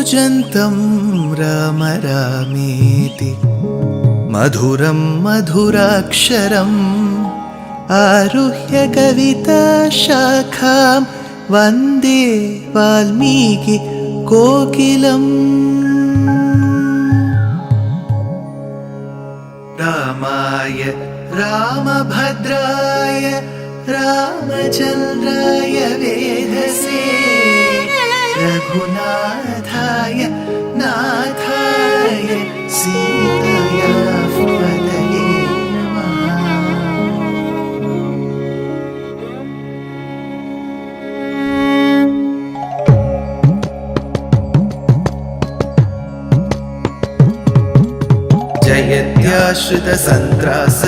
कूजन्तं राम रामेति मधुरं मधुराक्षरम् आरुह्य कविताशाखां वन्दे वाल्मीकि कोकिलम्। रामाय रामभद्राय रामचन्द्राय वेधसे रघुनाथाय नाथाय सीताया पतये नमः। जयत्याश्रितसन्त्रास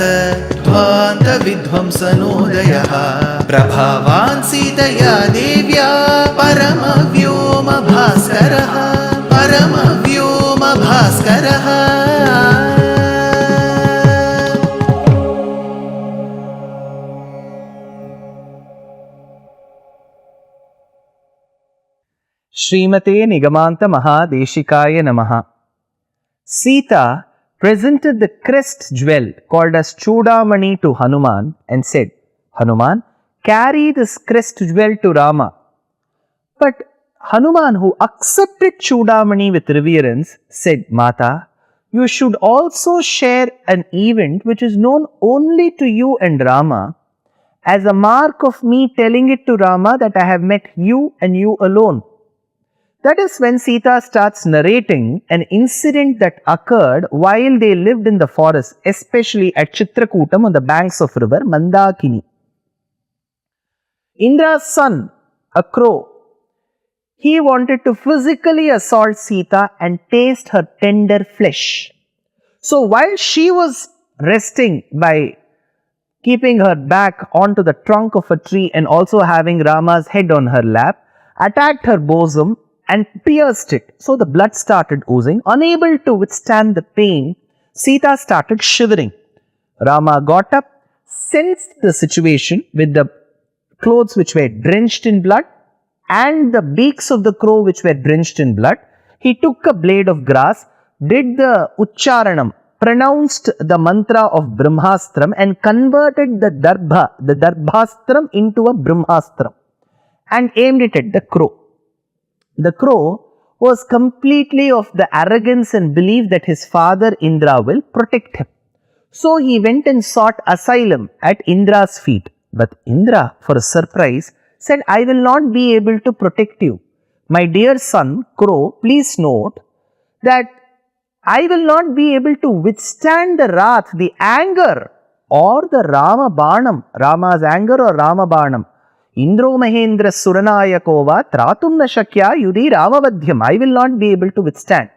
ध्वान्तविध्वंसनोदयः प्रभावान् सीतया देव्या परमव्योमभास्करः परमव्योमभास्करः। श्रीमते निगमान्त महादेशिकाय नमः। Sita presented the crest jewel called as Chudamani to Hanuman and said, Hanuman, carry this crest jewel to Rama. But Hanuman, who accepted Chudamani with reverence, said, Mata, you should also share an event which is known only to you and Rama as a mark of me telling it to Rama that I have met you and you alone. That is when Sita starts narrating an incident that occurred while they lived in the forest, especially at Chitrakutam on the banks of river Mandakini. Indra's son, a crow, he wanted to physically assault Sita and taste her tender flesh. So while she was resting by keeping her back onto the trunk of a tree and also having Rama's head on her lap, attacked her bosom and pierced it. So the blood started oozing. Unable to withstand the pain, Sita started shivering. Rama got up, sensed the situation with the clothes which were drenched in blood and the beaks of the crow which were drenched in blood. He took a blade of grass, did the Ucharanam, pronounced the mantra of Brahmastram and converted the Darbhastram into a Brahmastram and aimed it at the crow. The crow was completely of the arrogance and belief that his father Indra will protect him. So he went and sought asylum at Indra's feet. But Indra, for a surprise, said, I will not be able to protect you. My dear son, crow, please note that I will not be able to withstand the wrath, the anger or the Rama Banam, Rama's anger or Rama Banam. Indro Mahendra Suranayakova Tratum Nashakya Yudi Ramavadhyam. I will not be able to withstand.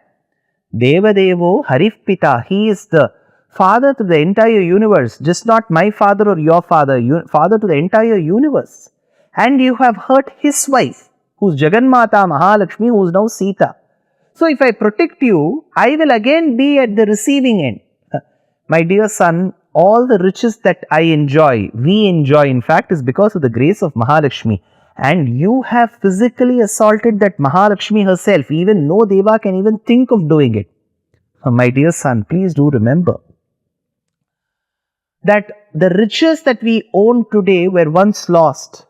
Devadevo Harif Pita. He is the father to the entire universe, just not my father or your father, father to the entire universe. And you have hurt his wife, who is Jagannmata Mahalakshmi, who is now Sita. So if I protect you, I will again be at the receiving end. My dear son, all the riches that I enjoy, we enjoy in fact, is because of the grace of Mahalakshmi. And you have physically assaulted that Mahalakshmi herself. Even no Deva can even think of doing it. My dear son, please do remember that the riches that we own today were once lost.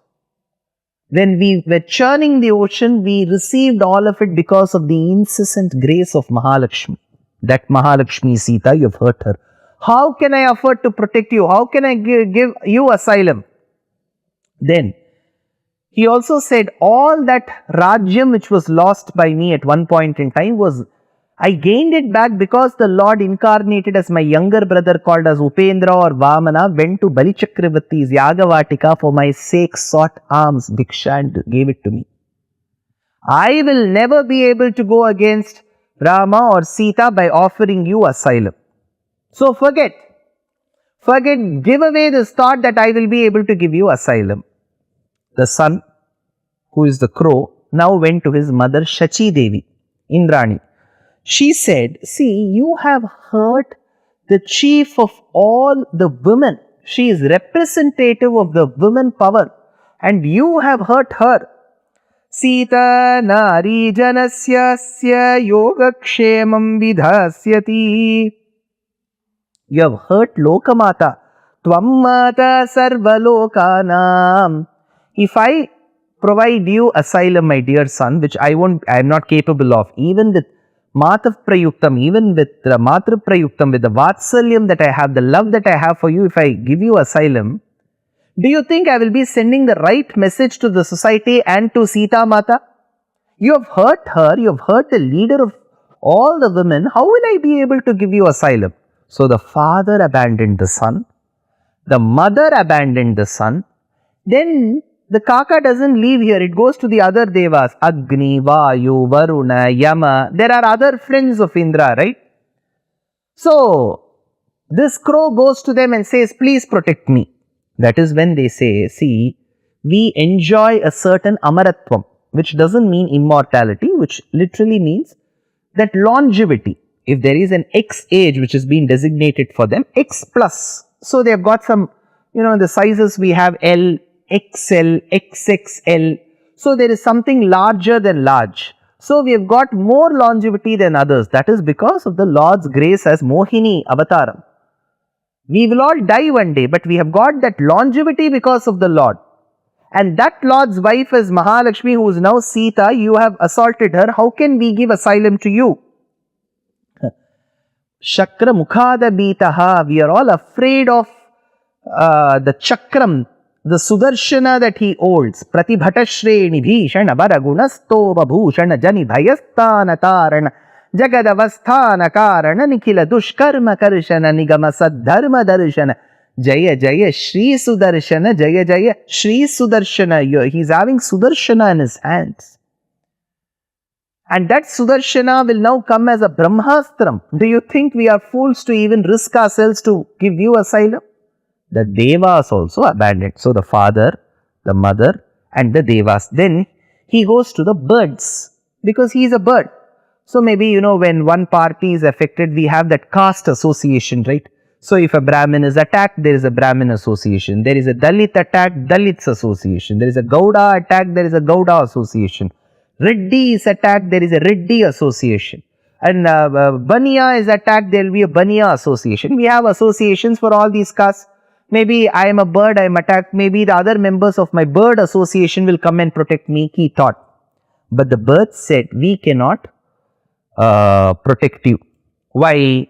When we were churning the ocean, we received all of it because of the incessant grace of Mahalakshmi. That Mahalakshmi Sita, you have hurt her. How can I afford to protect you? How can I give you asylum? Then he also said, all that Rajyam which was lost by me at one point in time I gained it back because the Lord incarnated as my younger brother called as Upendra or Vamana went to Bali Chakravarti's Yagavatika for my sake, sought alms, Bhiksha and gave it to me. I will never be able to go against Rama or Sita by offering you asylum. So forget, give away this thought that I will be able to give you asylum. The son, who is the crow, now went to his mother Shachi Devi, Indrani. She said, see, you have hurt the chief of all the women. She is representative of the women power and you have hurt her. Sita nari janasyasya yogakshemam vidhasyati. You have hurt Lokamata. Tvam mata sarvalokanam. If I provide you asylum, my dear son, which I am not capable of, even with Matav Prayuktam, even with Matru Prayuktam, with the Vatsalyam that I have, the love that I have for you, if I give you asylum, do you think I will be sending the right message to the society and to Sita Mata? You have hurt her, you have hurt the leader of all the women. How will I be able to give you asylum? So the father abandoned the son, the mother abandoned the son. Then the kaka doesn't leave here, it goes to the other devas, Agni, Vayu, Varuna, Yama. There are other friends of Indra, right? So this crow goes to them and says, please protect me. That is when they say, see, we enjoy a certain amaratvam, which doesn't mean immortality, which literally means that longevity. If there is an X age which has been designated for them, X plus. So they have got some, the sizes we have L, XL, XXL. So there is something larger than large. So we have got more longevity than others. That is because of the Lord's grace as Mohini Avataram. We will all die one day, but we have got that longevity because of the Lord. And that Lord's wife is Mahalakshmi, who is now Sita. You have assaulted her. How can we give asylum to you? Shakra Mukhada Bitaha. We are all afraid of the Chakram, the Sudarshana that he holds. Pratibhatashreni Bhishana Baragunastoba Bhushana Jani Bhayasthana Tarana Jagadavasthana Karana Nikhila Dushkarma Karshana Nigama Saddharma Darshana Jaya Jaya Shri Sudarshana Jaya Jaya Shri Sudarshana. He is having Sudarshana in his hands. And that Sudarshana will now come as a Brahmastram. Do you think we are fools to even risk ourselves to give you asylum? The Devas also abandoned. So the father, the mother and the Devas. Then he goes to the birds because he is a bird. So maybe, when one party is affected, we have that caste association, right? So if a Brahmin is attacked, there is a Brahmin association. There is a Dalit attacked, Dalits association. There is a Gauda attacked, there is a Gauda association. Reddy is attacked, there is a Reddy association. And Baniya is attacked, there will be a Baniya association. We have associations for all these castes. Maybe I am a bird, I am attacked. Maybe the other members of my bird association will come and protect me, he thought. But the bird said, we cannot protect you. Why?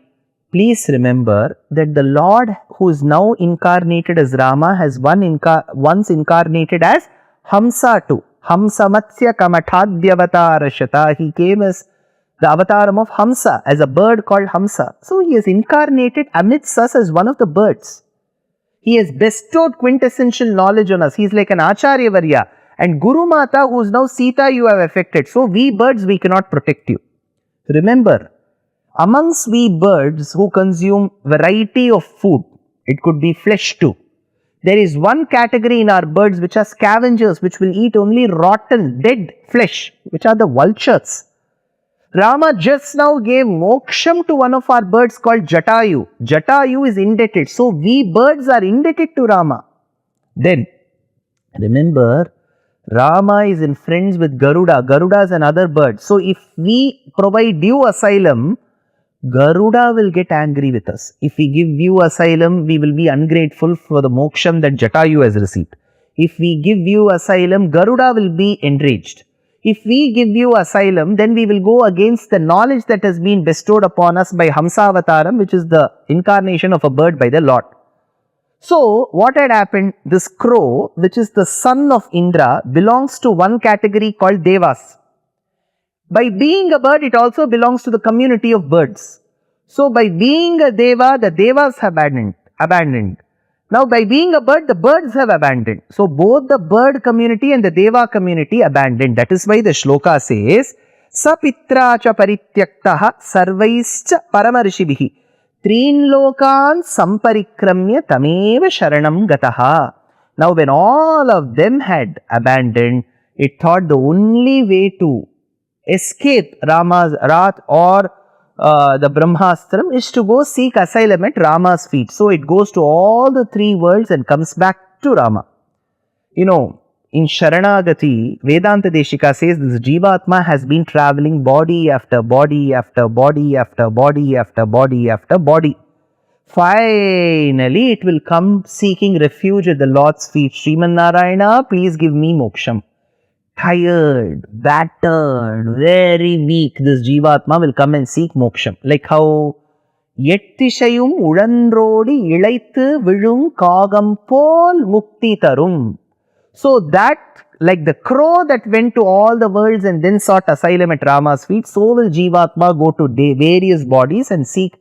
Please remember that the Lord who is now incarnated as Rama has once incarnated as Hamsa too. Hamsamatsya Kamatadhyavatara. He came as the avataram of Hamsa, as a bird called Hamsa. So he has incarnated amidst us as one of the birds. He has bestowed quintessential knowledge on us. He is like an Acharya Varya. And Guru Mata, who is now Sita, you have affected. So we birds, we cannot protect you. Remember, amongst we birds who consume variety of food, it could be flesh too. There is one category in our birds which are scavengers, which will eat only rotten, dead flesh, which are the vultures. Rama just now gave moksham to one of our birds called Jatayu. Jatayu is indebted. So we birds are indebted to Rama. Then, remember, Rama is in friends with Garuda. Garuda is another bird. So if we provide you asylum, Garuda will get angry with us. If we give you asylum, we will be ungrateful for the moksham that Jatayu has received. If we give you asylum, Garuda will be enraged. If we give you asylum, then we will go against the knowledge that has been bestowed upon us by Hamsa Avataram, which is the incarnation of a bird by the Lord. So, what had happened? This crow, which is the son of Indra, belongs to one category called Devas. By being a bird, it also belongs to the community of birds. So, by being a Deva, the Devas have abandoned. Now, by being a bird, the birds have abandoned. So, both the bird community and the Deva community abandoned. That is why the shloka says, Sapitra cha parityaktaha sarvaischa paramarishibihi Trin lokan samparikramya tameva sharanam gataha. Now, when all of them had abandoned, it thought the only way to escape Rama's wrath or the Brahmastram is to go seek asylum at Rama's feet. So, it goes to all the three worlds and comes back to Rama. in Sharanagati, Vedanta Deshika says this Jivatma has been traveling body after body after body after body after body after body. Finally, it will come seeking refuge at the Lord's feet. Sriman Narayana, please give me moksham. Tired, battered, very weak, this Jivatma will come and seek moksham. Like how எட்டிசையும் உழன்றோடி இளைத்து விழும் காகம் போல் முக்தி தரும். So that, like the crow that went to all the worlds and then sought asylum at Rama's feet, so will Jivatma go to various bodies and seek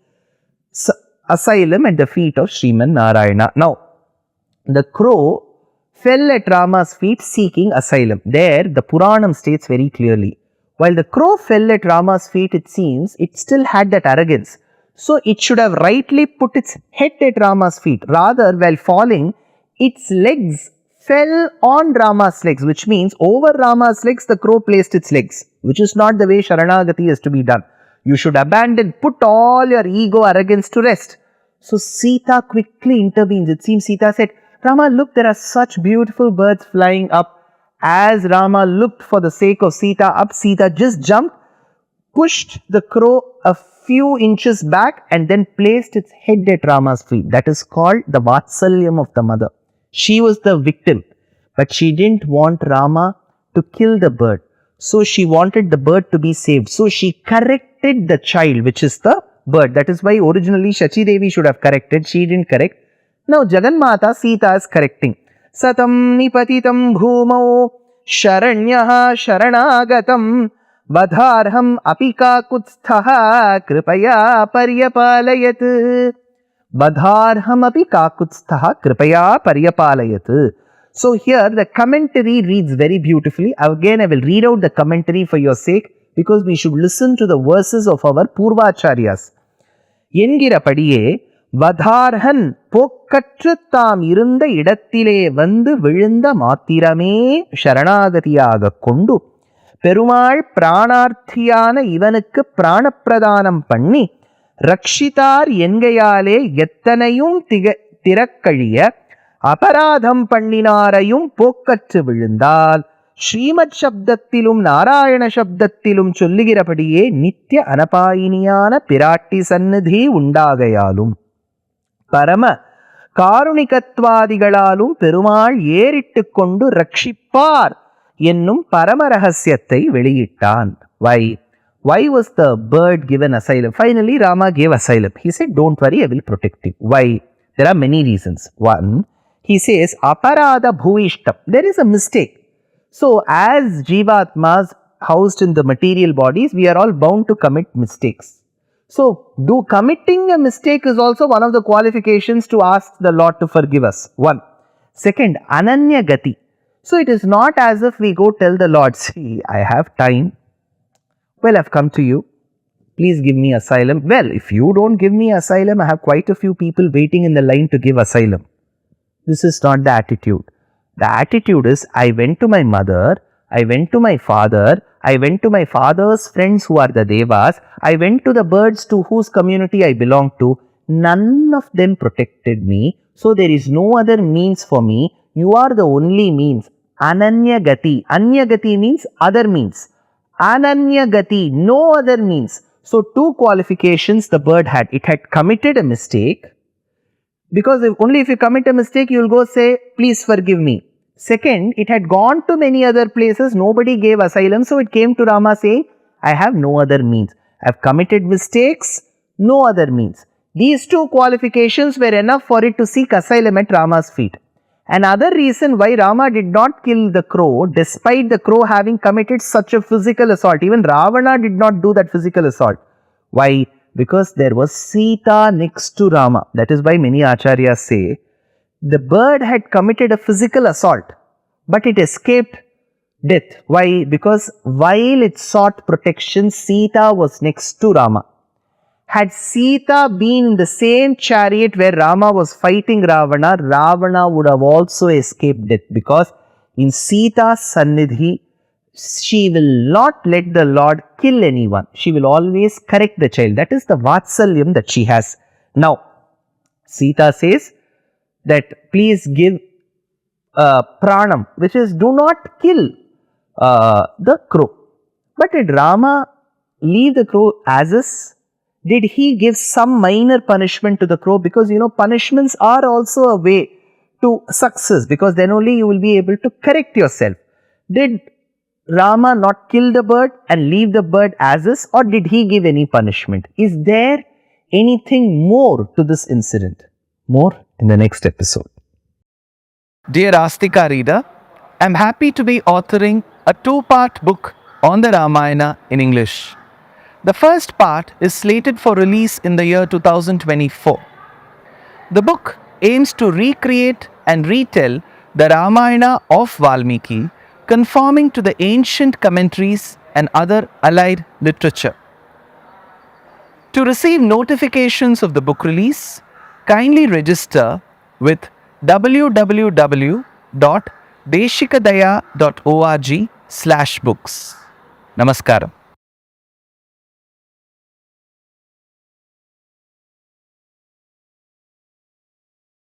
asylum at the feet of Sriman Narayana. Now, the crow fell at Rama's feet seeking asylum. There, the Puranam states very clearly, while the crow fell at Rama's feet, it seems, it still had that arrogance. So, it should have rightly put its head at Rama's feet. Rather, while falling, its legs fell on Rama's legs, which means over Rama's legs, the crow placed its legs, which is not the way Sharanagati is to be done. You should abandon, put all your ego, arrogance to rest. So, Sita quickly intervenes. It seems Sita said, Rama, look, there are such beautiful birds flying up. As Rama looked for the sake of Sita up, Sita just jumped, pushed the crow a few inches back and then placed its head at Rama's feet. That is called the Vatsalyam of the mother. She was the victim, but she didn't want Rama to kill the bird. So she wanted the bird to be saved. So she corrected the child, which is the bird. That is why originally Shachi Devi should have corrected. She didn't correct. Now Jagannmata Sita is correcting. Satam nipatitam bhumau sharanyaha sharanagatam Badharham apika kutsthaha kripaya paryapalayat. Badharham apika kutsthaha kripaya paryapalayat. So here the commentary reads very beautifully. Again, I will read out the commentary for your sake because we should listen to the verses of our Purvacharyas. Yengirapadiye Vadharhan pokkatru தாம் இருந்த இடத்திலே வந்து விழுந்த மாத்திரமே சரணாகதியாக கொண்டு பெருமாள் பிராணார்த்தியான இவனுக்கு பிராணப்பிரதானம் பண்ணி ரக்ஷிதார் என்கையாலே எத்தனையும் திறக்கழிய அபராதம் பண்ணினாரையும் போக்கற்று விழுந்தால் ஸ்ரீமத் சப்தத்திலும் நாராயண சப்தத்திலும் சொல்லுகிறபடியே நித்திய அனபாயினியான பிராட்டி சந்நிதி உண்டாகையாலும் பரம காருணிகத்வாதிகளாலும் பெருமாள் ஏறிட்டு கொண்டு ரட்சிப்பார் என்னும் பரம ரகசியத்தை வெளியிட்டான். Why was the bird given asylum? Finally, Rama gave asylum. He said, don't worry, I will protect you. Why? There are many reasons. One, he says, aparada bhuvishtam. There is a mistake. So, as Jivatmas housed in the material bodies, we are all bound to commit mistakes. So, committing a mistake is also one of the qualifications to ask the Lord to forgive us. One. Second, ananya gati. So, it is not as if we go tell the Lord, see, I have time. Well, I've come to you. Please give me asylum. Well, if you don't give me asylum, I have quite a few people waiting in the line to give asylum. This is not the attitude. The attitude is, I went to my mother, I went to my father, I went to my father's friends who are the Devas, I went to the birds to whose community I belong to. None of them protected me. So there is no other means for me. You are the only means. Ananya gati. Anya gati means other means. Ananya gati, no other means. So two qualifications the bird had. It had committed a mistake. Because only if you commit a mistake, you will go say, please forgive me. Second, it had gone to many other places, nobody gave asylum, so it came to Rama saying, I have no other means. I have committed mistakes, no other means. These two qualifications were enough for it to seek asylum at Rama's feet. Another reason why Rama did not kill the crow, despite the crow having committed such a physical assault, even Ravana did not do that physical assault. Why? Because there was Sita next to Rama. That is why many acharyas say, the bird had committed a physical assault, but it escaped death. Why? Because while it sought protection, Sita was next to Rama. Had Sita been in the same chariot where Rama was fighting Ravana, Ravana would have also escaped death, because in Sita's Sannidhi, she will not let the Lord kill anyone. She will always correct the child. That is the Vatsalyam that she has. Now, Sita says that please give pranam, which is do not kill the crow. But did Rama leave the crow as is? Did he give some minor punishment to the crow? Because punishments are also a way to success, because then only you will be able to correct yourself. Did Rama not kill the bird and leave the bird as is, or did he give any punishment? Is there anything more to this incident? More in the next episode. Dear Astika reader, I am happy to be authoring a 2-part book on the Ramayana in English. The first part is slated for release in the year 2024. The book aims to recreate and retell the Ramayana of Valmiki, conforming to the ancient commentaries and other allied literature. To receive notifications of the book release, kindly register with www.deshikadaya.org/books. Namaskaram.